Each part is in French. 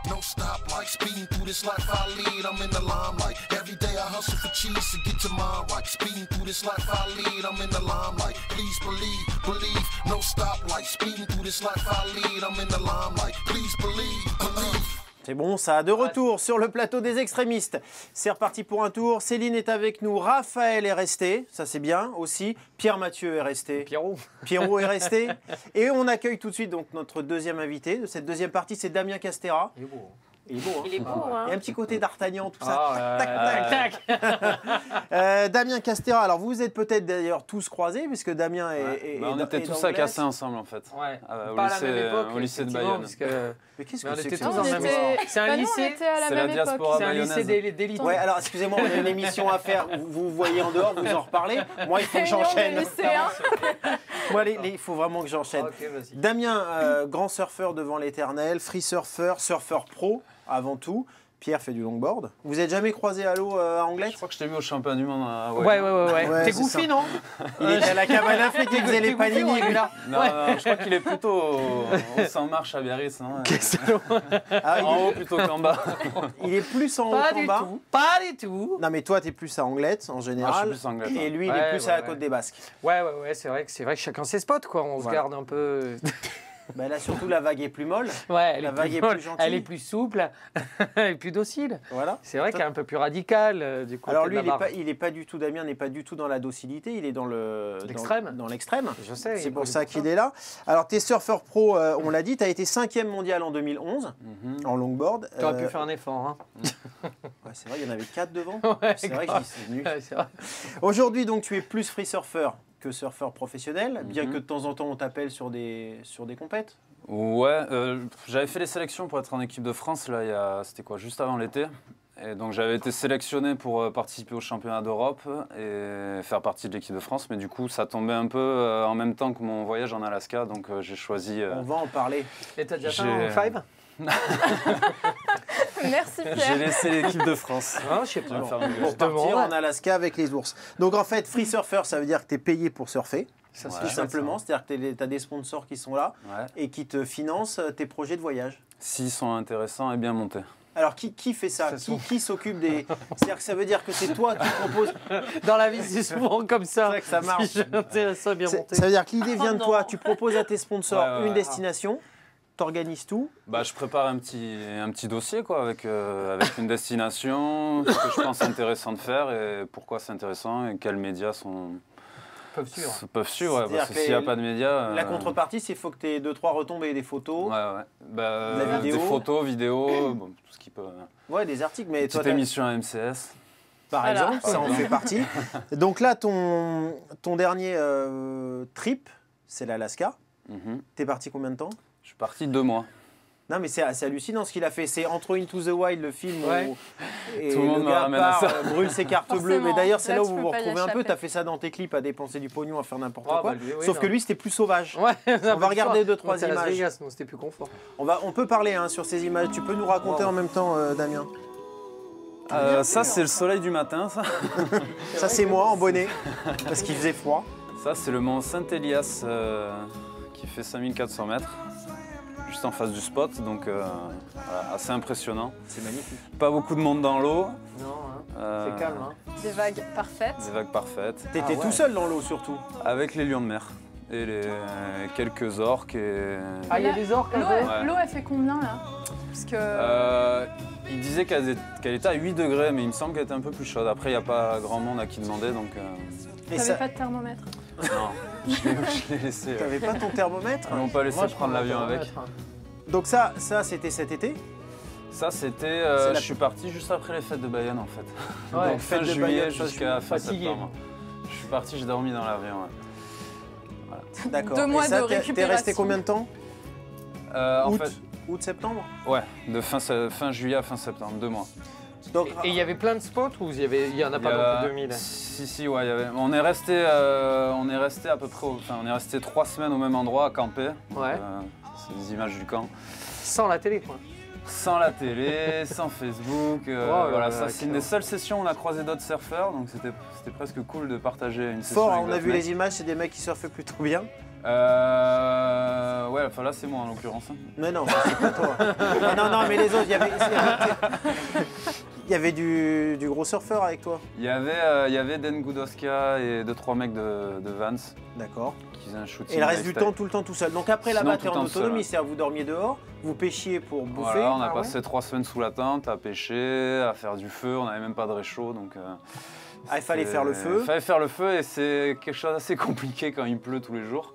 No stoplight, speeding through this life I lead, I'm in the limelight. Every day I hustle for cheese to get your mind right. Speeding through this life I lead, I'm in the limelight. Please believe, no stoplight. Speeding through this life I lead, I'm in the limelight. Please believe. C'est bon, ça. De retour sur le plateau des extrémistes. C'est reparti pour un tour. Céline est avec nous. Raphaël est resté. Ça, c'est bien aussi. Pierre Mathieu est resté. Pierrot est resté. Et on accueille tout de suite donc, notre deuxième invité de cette deuxième partie. C'est Damien Castera. Il est beau. Il est beau, hein. Il est beau, hein. Il y a un petit côté d'Artagnan, tout ça. Tac, tac. Damien Castera, alors vous êtes peut-être d'ailleurs tous croisés, puisque Damien est on était tous à Casser ensemble en fait. Ouais. Au lycée de Bayonne. Mais qu'est-ce on que c'est était que tous ça dans le même C'est un lycée. C'est la diaspora C'est un lycée bayonnaise. d'élite. Ouais, alors excusez-moi, on a une émission à faire. Vous voyez en dehors, vous en reparlez. Moi, il faut que j'enchaîne. Moi, il faut vraiment que j'enchaîne. Okay, Damien, grand surfeur devant l'éternel, free surfer, surfeur pro avant tout. Pierre fait du longboard. Vous êtes jamais croisé à l'eau à Anglet? Je crois que je t'ai vu au championnat du monde à Ouais. Ouais, T'es c'est goofy, ça. Non? Il était à la cabane à flic, il faisait les panini. Non, je crois qu'il est plutôt au 100 marche à Biarritz. Hein, en haut plutôt qu'en bas. Il est plus en haut qu'en bas. Pas du tout. Non, mais toi, t'es plus à Anglet en général. Moi, je suis plus Anglet, et lui, il est plus à la côte des Basques. Ouais, c'est vrai que chacun ses spots, quoi. On se garde un peu. Bah là, surtout, la vague est plus molle. Ouais, la vague est plus gentille. Elle est plus souple, elle est plus docile. Voilà. C'est vrai qu'elle est un peu plus radicale du côté. Alors lui, de la barre. il est pas du tout, Damien n'est pas du tout dans la docilité, il est dans l'extrême. Dans l'extrême. Je sais. C'est pour ça qu'il est là. Alors, t'es surfeur pro, on l'a dit, tu as été 5e mondial en 2011 en longboard. Tu aurais pu faire un effort. Hein. Ouais, c'est vrai, il y en avait 4 devant. Ouais, c'est vrai que j'y suis venu. Ouais, Aujourd'hui, donc, tu es plus free surfer que surfeur professionnel, bien que de temps en temps, on t'appelle sur des compètes. Ouais, j'avais fait les sélections pour être en équipe de France, là, c'était quoi, juste avant l'été. Et donc j'avais été sélectionné pour participer au championnat d'Europe et faire partie de l'équipe de France. Mais du coup, ça tombait un peu en même temps que mon voyage en Alaska, donc j'ai choisi... On va en parler. Et t'as déjà fait un five? Merci Pierre. J'ai laissé l'équipe de France. Ah, je sais pas. Pour partir en Alaska avec les ours. Donc en fait, free surfer, ça veut dire que tu es payé pour surfer. Ça, tout simplement, c'est-à-dire que tu as des sponsors qui sont là et qui te financent tes projets de voyage. S'ils sont intéressants et bien montés. Alors qui fait ça? Qui s'occupe des... C'est-à-dire que ça veut dire que c'est toi qui proposes... Dans la vie, c'est souvent comme ça. C'est vrai que ça marche. Si intéressant, bien monté. Ça veut dire que l'idée vient de toi, tu proposes à tes sponsors une destination, tu organises tout. Bah, je prépare un petit dossier quoi, avec une destination, ce que je pense intéressant de faire et pourquoi c'est intéressant et quels médias peuvent suivre. Ouais, parce que s'il n'y a pas de médias... La contrepartie, c'est qu'il faut que tu aies 2-3 retombées, des photos. Ouais. Bah, la vidéo. Des photos, vidéos, bon, tout ce qui peut... Ouais, des articles. Mais petite émission à MCS. Par exemple, ça en fait partie. Donc là, ton dernier trip, c'est l'Alaska. T'es parti combien de temps? Je suis parti 2 mois. Non, mais c'est hallucinant ce qu'il a fait. C'est Entre Into the Wild, le film où et tout le monde me ramène à ça. Brûle ses cartes bleues. Mais d'ailleurs, c'est là où tu vous peux vous pas y retrouvez un peu. échapper. Tu as fait ça dans tes clips, à dépenser du pognon, à faire n'importe quoi. Bah, lui, Sauf que lui, c'était plus sauvage. Ouais, on va regarder 2-3 images. Las Vegas, non, c'était plus confort. On peut parler sur ces images. Tu peux nous raconter en même temps, Damien? Ça, c'est le soleil du matin, ça. Ça, c'est moi en bonnet, parce qu'il faisait froid. Ça, c'est le mont Saint-Elias qui fait 5400 mètres. Juste en face du spot, donc voilà, assez impressionnant. C'est magnifique. Pas beaucoup de monde dans l'eau. Non, c'est calme. Des vagues parfaites. Des vagues parfaites. T'étais tout seul dans l'eau surtout? Avec les lions de mer et quelques orques. Ah, il y a des orques un peu? L'eau, elle fait combien là? Parce que... Il disait qu'elle était à 8 degrés, mais il me semble qu'elle était un peu plus chaude. Après, il n'y a pas grand monde à qui demander, donc... T'avais pas de thermomètre? Non, je l'ai laissé. T'avais pas ton thermomètre? Ils m'ont pas laissé prendre l'avion avec. Donc ça c'était cet été? Ça, c'était... Je suis parti juste après les fêtes de Bayonne, en fait. Ouais, donc fin juillet jusqu'à fin fatigué. septembre. Je suis parti, j'ai dormi dans l'avion. Voilà. D'accord. 2 mois et ça, de récupération. T'es resté combien de temps? Août, septembre? Ouais, de fin juillet à fin septembre, 2 mois. Donc, et il y avait plein de spots ou il y en a pas non plus 2000? Si, ouais, on est resté à peu près, on est resté 3 semaines au même endroit à camper. Ouais. C'est des images du camp. Sans la télé, quoi. Sans la télé, sans Facebook. Voilà, ça c'est une des seules sessions où on a croisé d'autres surfeurs, donc c'était presque cool de partager une session. Fort, avec on a d'autres vu mecs. les images, c'est des mecs qui surfent plutôt bien. Ouais, enfin là c'est moi en l'occurrence. Mais non, c'est pas toi. Non, mais les autres, il y avait du gros surfeur avec toi. Il y avait Den Gudowska et 2-3 mecs de Vans. D'accord. Qui faisaient un shooting. Et le reste du temps, tout le temps tout seul. Donc après Sinon, là-bas, tout tu es le en temps autonomie, seul, c'est-à-dire vous dormiez dehors, vous pêchiez pour bouffer. Voilà, on a passé 3 semaines sous la tente à pêcher, à faire du feu, on n'avait même pas de réchaud. Donc, il fallait faire le feu. Il fallait faire le feu et c'est quelque chose d'assez compliqué quand il pleut tous les jours.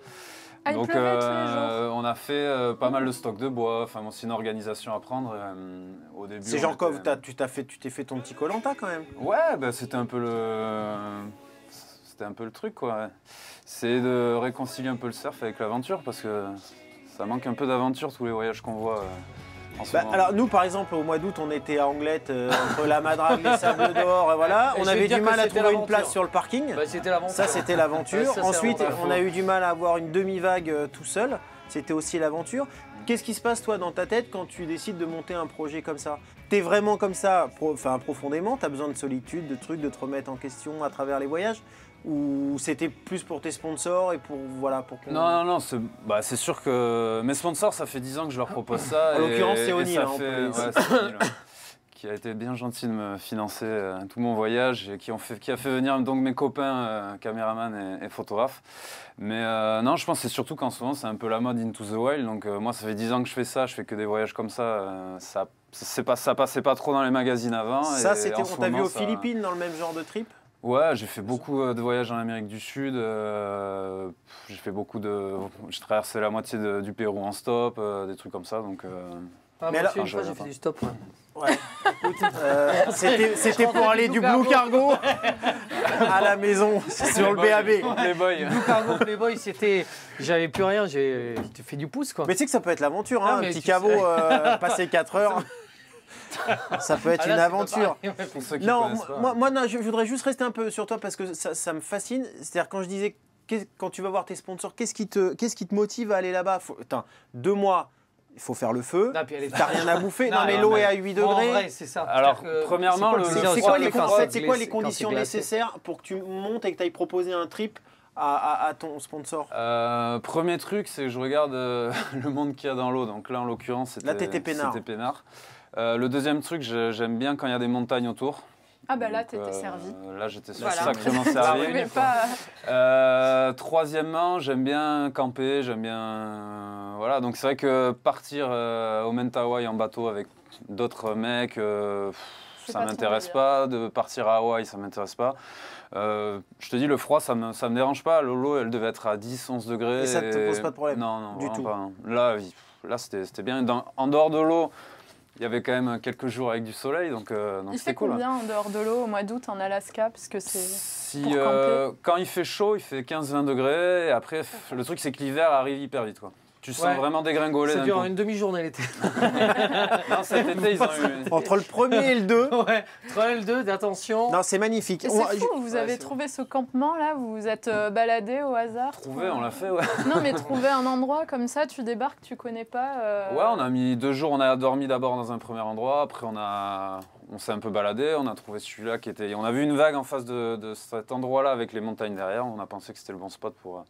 Ah, il Donc pleuvait tous les jours. on a fait pas mal de stock de bois, enfin bon, c'est une organisation à prendre au début. C'est genre comme tu t'es fait ton petit Koh-Lanta quand même. Ouais, bah, c'était un peu le truc quoi. C'est de réconcilier un peu le surf avec l'aventure parce que ça manque un peu d'aventure tous les voyages qu'on voit. En ce moment. Alors nous par exemple au mois d'août on était à Anglette entre la Madrague, les Sables d'Or et voilà. On avait du mal à trouver une place sur le parking. Bah, c'était l'aventure. Ça c'était l'aventure. Ouais, Ensuite l'aventure. on a eu du mal à avoir une demi-vague tout seul. C'était aussi l'aventure. Qu'est-ce qui se passe toi dans ta tête quand tu décides de monter un projet comme ça? T'es vraiment comme ça, profondément? T'as besoin de solitude, de trucs, de te remettre en question à travers les voyages? Ou c'était plus pour tes sponsors et pour Non, c'est sûr que mes sponsors, ça fait 10 ans que je leur propose ça. En l'occurrence, c'est et O'Neill, ça en fait- plus. ouais, c'est O'Neill, ouais, qui a été bien gentil de me financer tout mon voyage et qui a fait venir donc mes copains caméramans et photographes. Mais non, je pense que c'est surtout qu'en ce moment, c'est un peu la mode Into the Wild. Donc moi, ça fait 10 ans que je fais ça, je fais que des voyages comme ça. Ça passait pas trop dans les magazines avant. Ça, et en on ce t'a vu moment, aux Philippines dans le même genre de trip? Ouais, j'ai fait beaucoup de voyages en Amérique du Sud. J'ai traversé la moitié du Pérou en stop, des trucs comme ça. Donc, Ah, Mais moi alors- aussi, une fois, j'ai fait du stop. Ouais. Ouais. C'était pour aller du Blue Cargo à la maison sur le BAB. les boys. Blue Cargo Playboy, j'avais plus rien, j'ai fait du pouce quoi. Mais tu sais que ça peut être l'aventure, hein, Ah, un mais petit tu caveau sais. passer 4 heures. Ça peut être Ah, là, une c'est aventure. pas pareil. Pour ceux qui Non, connaissent pas. moi, non, je voudrais juste rester un peu sur toi parce que ça me fascine. C'est-à-dire quand je disais, quand tu vas voir tes sponsors, qu'est-ce qui te motive à aller là-bas? 2 mois, il faut faire le feu. Non, puis elle est- T'as rien à bouffer. Non, Non, mais mais- l'eau est à 8 Bon, en degrés. vrai, c'est ça. Alors, C'est-à-dire que- premièrement, c'est le- quoi C'est le- quoi, quand les c'est conditions glacé. nécessaires pour que tu montes et que tu ailles proposer un trip à ton sponsor? Premier truc, c'est que je regarde le monde qu'il y a dans l'eau. Donc là, en l'occurrence, c'était Là, t'étais peinard. peinard. Le deuxième truc, j'aime bien quand il y a des montagnes autour. Ah bah là, Donc, t'étais servi. Là, j'étais Voilà. sacrément Tu servi. pouvais pas... Troisièmement, j'aime bien camper, j'aime bien... voilà, donc c'est vrai que partir au Mentawai en bateau avec d'autres mecs, C'est ça pas m'intéresse ton pas. De partir à Hawaï, ça m'intéresse pas. Je te dis, le froid, ça me dérange pas. L'eau, elle devait être à 10, 11 degrés. Et ça te pose pas de problème? Non, non, Du vraiment tout. pas, non. Là c'était bien. En dehors de l'eau, il y avait quand même quelques jours avec du soleil, donc Il c'était fait cool. combien en dehors de l'eau au mois d'août en Alaska? Parce que c'est... Si, pour camper. quand il fait chaud, il fait 15-20 degrés. Et après, le truc, c'est que l'hiver arrive hyper vite, quoi. Tu sens Ouais. vraiment dégringoler Ça d'un dure coup. une demi-journée l'été. Non, cet été, ils ont eu... Entre le premier et le 2. Ouais, 3 L2 d'attention. Non, c'est magnifique. Et c'est fou, vous avez c'est trouvé ce campement là, vous vous êtes baladé au hasard? Trouvé, on l'a fait, ouais. Non mais trouver un endroit comme ça, tu débarques, tu connais pas... Ouais, on a mis 2 jours, on a dormi d'abord dans un premier endroit, après on s'est un peu baladé, on a trouvé celui-là qui était... On a vu une vague en face de cet endroit-là avec les montagnes derrière, on a pensé que c'était le bon spot pour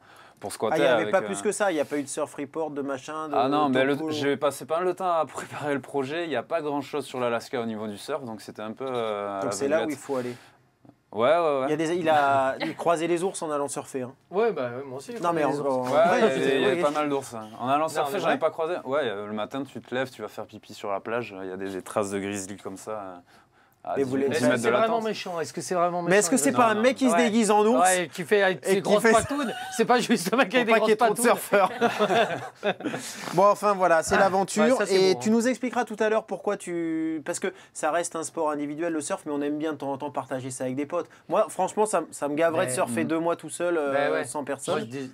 squatter. Ah, il n'y avait avec, pas plus que ça, il n'y a pas eu de surf report, de machin, de Ah non, mais topo. j'ai passé pas mal de temps à préparer le projet, il n'y a pas grand-chose sur l'Alaska au niveau du surf, donc c'était un peu... à Donc la c'est là où aveuglette. il faut aller. Ouais, ouais, ouais. Il croisait les ours en allant surfer. Hein. Ouais, bah moi aussi. Non, mais les ours. Ouais, il y avait oui. pas mal d'ours. En allant mais surfer, j'en vrai ai pas croisé. Ouais, le matin, tu te lèves, tu vas faire pipi sur la plage, il y a des traces de grizzly comme ça. À Mais 10 vous les- 10 Est-ce que mètres de c'est vraiment latence. méchant? Est-ce que c'est vraiment méchant? Mais est-ce que c'est Non, pas un non. mec qui se Ouais. déguise en ours Ouais, qui fait avec Et ses qui grosses fait- patounes? C'est pas juste le mec qui a pour des pas qu'il y ait grosses trop de patounes. surfeurs? Bon, enfin voilà, c'est l'aventure. ouais, ça, c'est Et beau, tu hein. nous expliqueras tout à l'heure pourquoi parce que ça reste un sport individuel, le surf, mais on aime bien de temps en temps partager ça avec des potes. Moi, franchement, ça me gaverait de Mais- surfer 2 mois tout seul Ben ouais. sans Moi, personne.